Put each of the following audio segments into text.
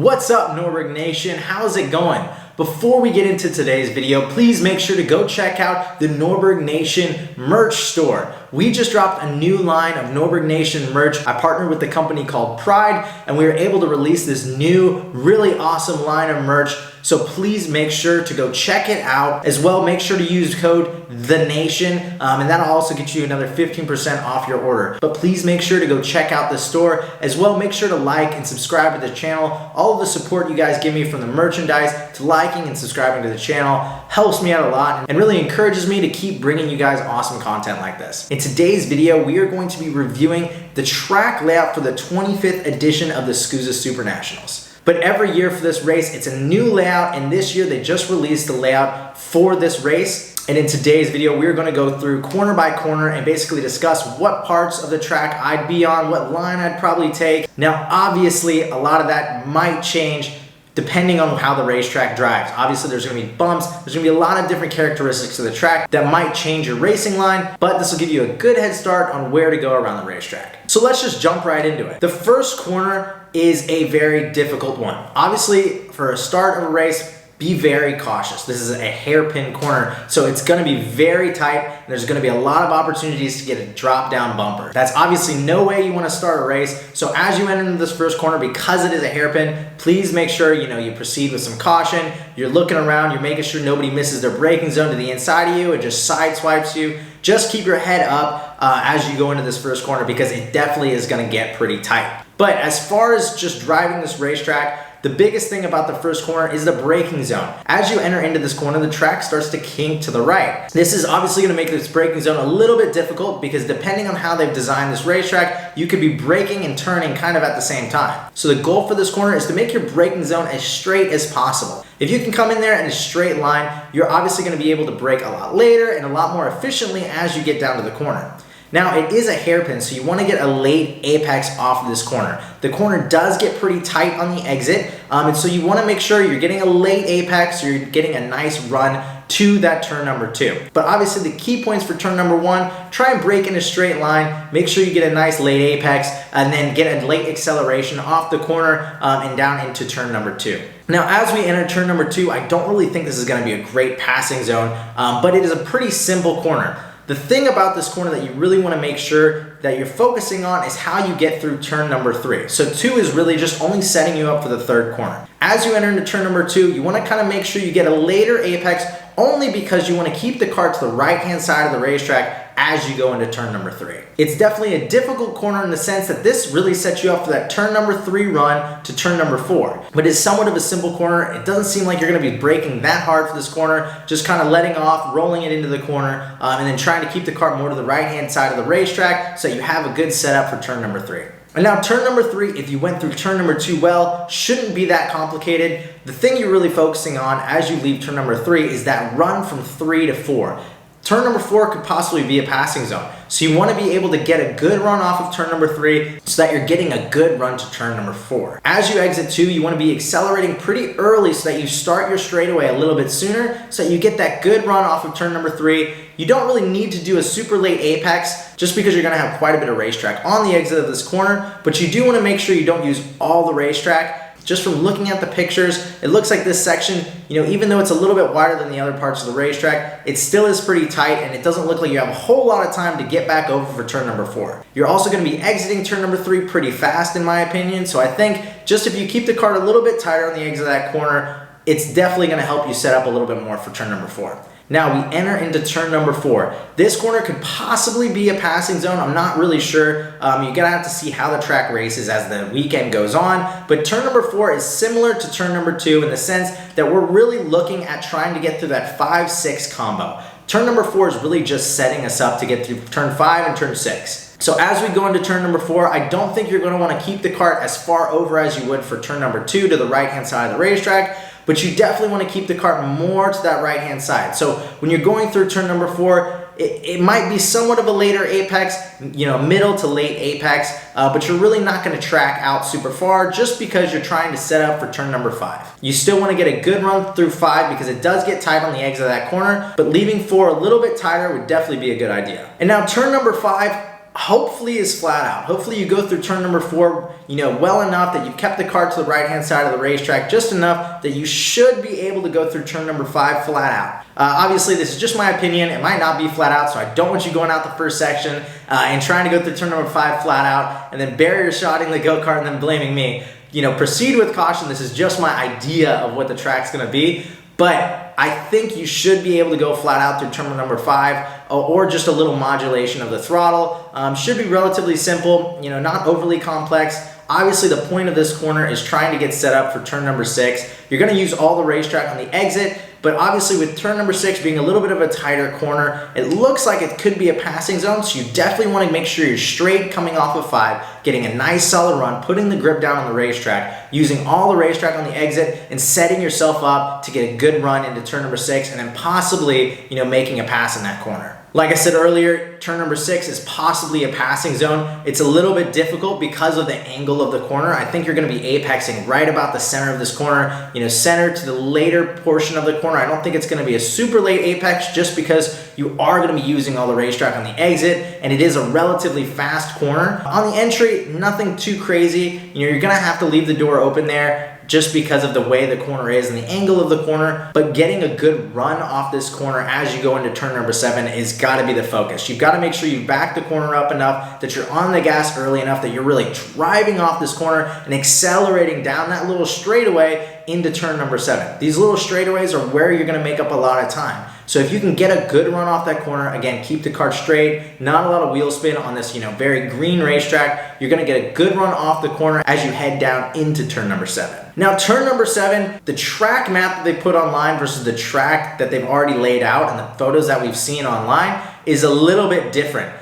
What's up, Norberg Nation? How's it going? Before we get into today's video, please make sure to go check out the Norberg Nation merch store. We just dropped a new line of Norberg Nation merch. I partnered with a company called Pride, and we were able to release this new, really awesome line of merch. So please make sure to go check it out. As well, make sure to use code THENATION, and that'll also get you another 15% off your order. But please make sure to go check out the store. As well, make sure to like and subscribe to the channel. All of the support you guys give me, from the merchandise to liking and subscribing to the channel, helps me out a lot and really encourages me to keep bringing you guys awesome content like this. In today's video, we are going to be reviewing the track layout for the 25th edition of the SKUSA Supernationals. But every year for this race, it's a new layout, and this year they just released the layout for this race. And in today's video, we're going to go through corner by corner and basically discuss what parts of the track I'd be on, what line I'd probably take. Now, obviously, a lot of that might change depending on how the racetrack drives. Obviously, there's going to be bumps. There's going to be a lot of different characteristics of the track that might change your racing line, but this will give you a good head start on where to go around the racetrack. So let's just jump right into it. The first corner is a very difficult one. Obviously, for a start of a race, be very cautious. This is a hairpin corner, so it's gonna be very tight, and there's gonna be a lot of opportunities to get a drop down bumper. That's obviously no way you wanna start a race. So as you enter into this first corner, because it is a hairpin, please make sure you proceed with some caution. You're looking around, you're making sure nobody misses their braking zone to the inside of you, it just side swipes you. Just keep your head up as you go into this first corner, because it definitely is gonna get pretty tight. But as far as just driving this racetrack, the biggest thing about the first corner is the braking zone. As you enter into this corner, the track starts to kink to the right. This is obviously going to make this braking zone a little bit difficult, because depending on how they've designed this racetrack, you could be braking and turning kind of at the same time. So the goal for this corner is to make your braking zone as straight as possible. If you can come in there in a straight line, you're obviously going to be able to brake a lot later and a lot more efficiently as you get down to the corner. Now, it is a hairpin, so you want to get a late apex off of this corner. The corner does get pretty tight on the exit, and so you want to make sure you're getting a late apex, so you're getting a nice run to that turn number 2. But obviously, the key points for turn number 1, try and brake in a straight line, make sure you get a nice late apex, and then get a late acceleration off the corner and down into turn number 2. Now, as we enter turn number 2, I don't really think this is going to be a great passing zone, but it is a pretty simple corner. The thing about this corner that you really want to make sure that you're focusing on is how you get through turn number 3. So 2 is really just only setting you up for the third corner. As you enter into turn number 2, you want to kind of make sure you get a later apex, only because you want to keep the car to the right-hand side of the racetrack as you go into turn number 3. It's definitely a difficult corner in the sense that this really sets you up for that turn number 3 run to turn number 4. But it's somewhat of a simple corner. It doesn't seem like you're going to be braking that hard for this corner, just kind of letting off, rolling it into the corner, and then trying to keep the car more to the right-hand side of the racetrack so you have a good setup for turn number 3. And now turn number 3, if you went through turn number 2 well, shouldn't be that complicated. The thing you're really focusing on as you leave turn number 3 is that run from 3 to 4. Turn number 4 could possibly be a passing zone. So you want to be able to get a good run off of turn number 3 so that you're getting a good run to turn number 4. As you exit 2, you want to be accelerating pretty early so that you start your straightaway a little bit sooner so that you get that good run off of turn number 3. You don't really need to do a super late apex just because you're going to have quite a bit of racetrack on the exit of this corner, but you do want to make sure you don't use all the racetrack. Just from looking at the pictures, it looks like this section, even though it's a little bit wider than the other parts of the racetrack, it still is pretty tight, and it doesn't look like you have a whole lot of time to get back over for turn number 4. You're also going to be exiting turn number 3 pretty fast, in my opinion, so I think just if you keep the car a little bit tighter on the exit of that corner, it's definitely going to help you set up a little bit more for turn number 4. Now we enter into turn number 4. This corner could possibly be a passing zone. I'm not really sure. You're gonna have to see how the track races as the weekend goes on. But turn number 4 is similar to turn number 2 in the sense that we're really looking at trying to get through that 5-6 combo. Turn number 4 is really just setting us up to get through turn 5 and turn 6. So as we go into turn number 4, I don't think you're going to want to keep the cart as far over as you would for turn number 2 to the right-hand side of the racetrack, but you definitely want to keep the cart more to that right-hand side. So when you're going through turn number 4, it might be somewhat of a later apex, middle to late apex, but you're really not going to track out super far just because you're trying to set up for turn number 5. You still want to get a good run through 5 because it does get tight on the exit of that corner, but leaving 4 a little bit tighter would definitely be a good idea. And now turn number 5, hopefully is flat out. Hopefully you go through turn number 4, well enough that you've kept the car to the right-hand side of the racetrack, just enough that you should be able to go through turn number 5 flat out. Obviously, this is just my opinion. It might not be flat out, so I don't want you going out the first section and trying to go through turn number 5 flat out and then barrier shotting the go-kart and then blaming me. Proceed with caution. This is just my idea of what the track's gonna be, but I think you should be able to go flat out through turn number 5 or just a little modulation of the throttle. Should be relatively simple, not overly complex. Obviously, the point of this corner is trying to get set up for turn number 6. You're gonna use all the racetrack on the exit, but obviously with turn number 6 being a little bit of a tighter corner, it looks like it could be a passing zone, so you definitely wanna make sure you're straight coming off of 5, getting a nice solid run, putting the grip down on the racetrack, using all the racetrack on the exit, and setting yourself up to get a good run into turn number 6, and then possibly, making a pass in that corner. Like I said earlier, turn number 6 is possibly a passing zone. It's a little bit difficult because of the angle of the corner. I think you're gonna be apexing right about the center of this corner, center to the later portion of the corner. I don't think it's gonna be a super late apex just because you are gonna be using all the racetrack on the exit, and it is a relatively fast corner. On the entry, nothing too crazy. You're gonna have to leave the door open there just because of the way the corner is and the angle of the corner, but getting a good run off this corner as you go into turn number 7 is gotta be the focus. You've gotta make sure you back the corner up enough that you're on the gas early enough that you're really driving off this corner and accelerating down that little straightaway into turn number 7. These little straightaways are where you're gonna make up a lot of time. So if you can get a good run off that corner, again, keep the kart straight, not a lot of wheel spin on this, very green racetrack, you're gonna get a good run off the corner as you head down into turn number 7. Now, turn number 7, the track map that they put online versus the track that they've already laid out and the photos that we've seen online is a little bit different.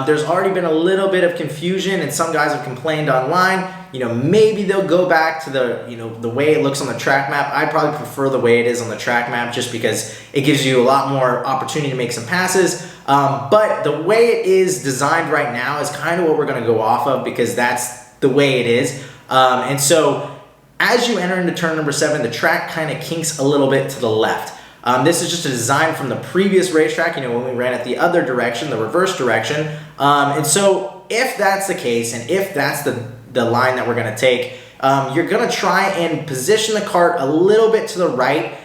There's already been a little bit of confusion and some guys have complained online. Maybe they'll go back to the way it looks on the track map. I probably prefer the way it is on the track map just because it gives you a lot more opportunity to make some passes. But the way it is designed right now is kind of what we're gonna go off of because that's the way it is. And so as you enter into turn number 7, the track kind of kinks a little bit to the left. This is just a design from the previous racetrack, when we ran it the other direction, the reverse direction. And so if that's the case, and if that's the line that we're gonna take, you're gonna try and position the kart a little bit to the right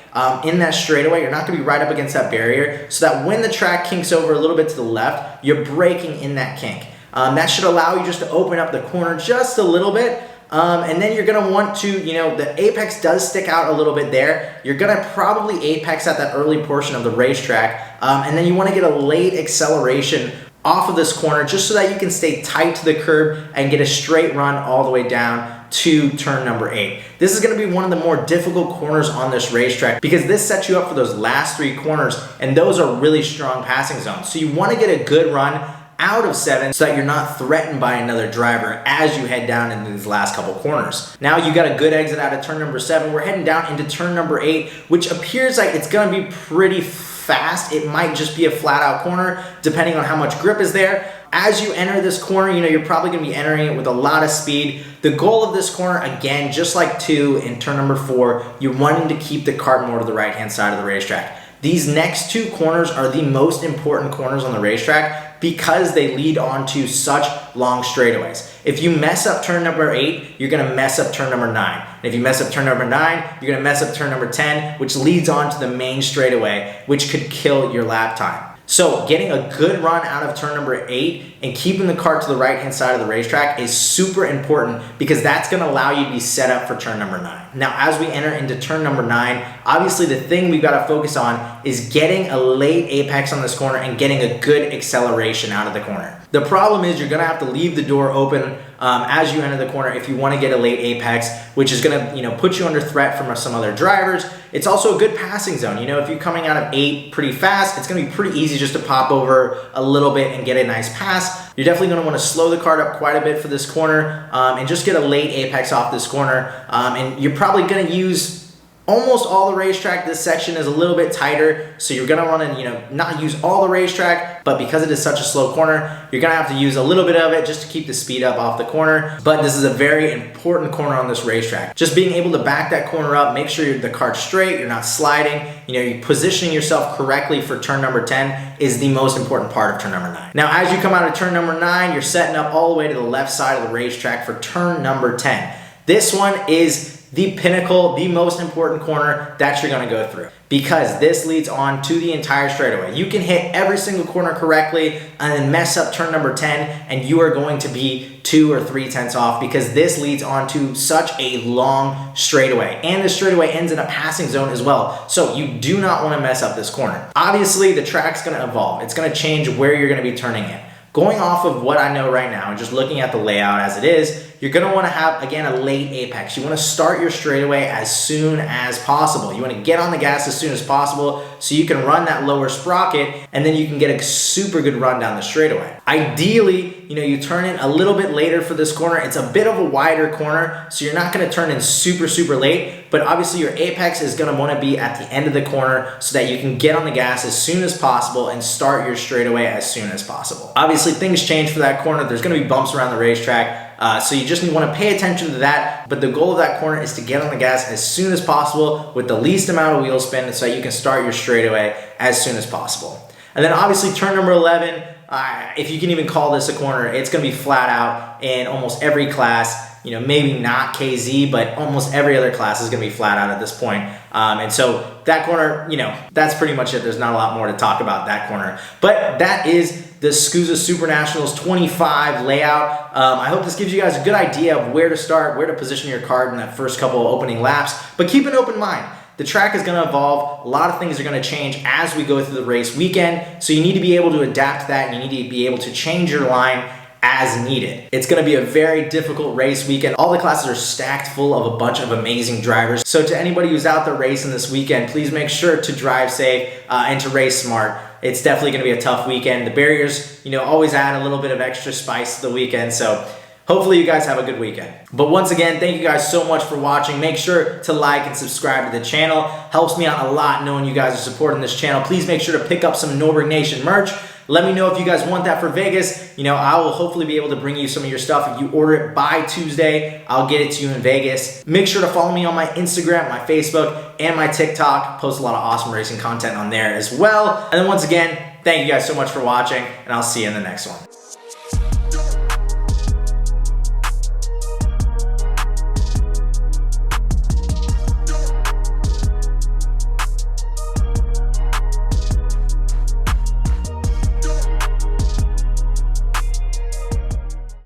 in that straightaway. You're not gonna be right up against that barrier so that when the track kinks over a little bit to the left, you're braking in that kink. That should allow you just to open up the corner just a little bit. And then you're gonna want to, the apex does stick out a little bit there. You're gonna probably apex at that early portion of the racetrack. And then you wanna get a late acceleration off of this corner just so that you can stay tight to the curb and get a straight run all the way down to turn number 8. This is gonna be one of the more difficult corners on this racetrack because this sets you up for those last 3 corners, and those are really strong passing zones. So you wanna get a good run out of 7 so that you're not threatened by another driver as you head down into these last couple corners. Now you got a good exit out of turn number 7. We're heading down into turn number 8, which appears like it's gonna be pretty fast. It might just be a flat out corner depending on how much grip is there. As you enter this corner, you're probably gonna be entering it with a lot of speed. The goal of this corner, again, just like 2 in turn number 4, you're wanting to keep the kart more to the right-hand side of the racetrack. These next 2 corners are the most important corners on the racetrack because they lead onto such long straightaways. If you mess up turn number 8, you're gonna mess up turn number 9. And if you mess up turn number 9, you're gonna mess up turn number 10, which leads on to the main straightaway, which could kill your lap time. So getting a good run out of turn number 8 and keeping the kart to the right-hand side of the racetrack is super important because that's gonna allow you to be set up for turn number 9. Now, as we enter into turn number 9, obviously the thing we've gotta focus on is getting a late apex on this corner and getting a good acceleration out of the corner. The problem is you're gonna have to leave the door open as you enter the corner if you wanna get a late apex, which is gonna put you under threat from some other drivers. It's also a good passing zone. If you're coming out of 8 pretty fast, it's gonna be pretty easy just to pop over a little bit and get a nice pass. You're definitely gonna wanna slow the kart up quite a bit for this corner and just get a late apex off this corner. And you're probably gonna use almost all the racetrack. This section is a little bit tighter, so you're gonna wanna, not use all the racetrack, but because it is such a slow corner, you're gonna have to use a little bit of it just to keep the speed up off the corner. But this is a very important corner on this racetrack. Just being able to back that corner up, make sure the cart's straight, you're not sliding, you're positioning yourself correctly for turn number 10 is the most important part of turn number 9. Now, as you come out of turn number 9, you're setting up all the way to the left side of the racetrack for turn number 10. This one is the pinnacle, the most important corner that you're gonna go through, because this leads on to the entire straightaway. You can hit every single corner correctly and then mess up turn number 10, and you are going to be 2 or 3 tenths off, because this leads on to such a long straightaway, and the straightaway ends in a passing zone as well. So you do not want to mess up this corner. Obviously, the track's going to evolve. It's going to change where you're going to be turning it. Going off of what I know right now and just looking at the layout as it is, you're going to want to have, again, a late apex. You want to start your straightaway as soon as possible. You want to get on the gas as soon as possible so you can run that lower sprocket, and then you can get a super good run down the straightaway. Ideally, you turn in a little bit later for this corner. It's a bit of a wider corner, so you're not going to turn in super late, but obviously your apex is going to want to be at the end of the corner so that you can get on the gas as soon as possible and start your straightaway as soon as possible. Obviously, things change for that corner. There's going to be bumps around the racetrack. So you just want to pay attention to that, but the goal of that corner is to get on the gas as soon as possible with the least amount of wheel spin so that you can start your straightaway as soon as possible. And then obviously turn number 11, if you can even call this a corner, it's going to be flat out in almost every class. Maybe not KZ, but almost every other class is going to be flat out at this point. And so that corner, that's pretty much it. There's not a lot more to talk about that corner. But that is the SKUSA Supernationals 25 layout. I hope this gives you guys a good idea of where to start, where to position your cart in that first couple of opening laps. But keep an open mind. The track is going to evolve. A lot of things are going to change as we go through the race weekend. So you need to be able to adapt to that, and you need to be able to change your line as needed. It's going to be a very difficult race weekend. All the classes are stacked full of a bunch of amazing drivers. So to anybody who's out there racing this weekend, please make sure to drive safe and to race smart. It's definitely going to be a tough weekend. The barriers, always add a little bit of extra spice to the weekend. So hopefully you guys have a good weekend. But once again, thank you guys so much for watching. Make sure to like and subscribe to the channel. Helps me out a lot knowing you guys are supporting this channel. Please make sure to pick up some Nürburgring Nation merch. Let me know if you guys want that for Vegas. I will hopefully be able to bring you some of your stuff. If you order it by Tuesday, I'll get it to you in Vegas. Make sure to follow me on my Instagram, my Facebook, and my TikTok. Post a lot of awesome racing content on there as well. And then once again, thank you guys so much for watching, and I'll see you in the next one.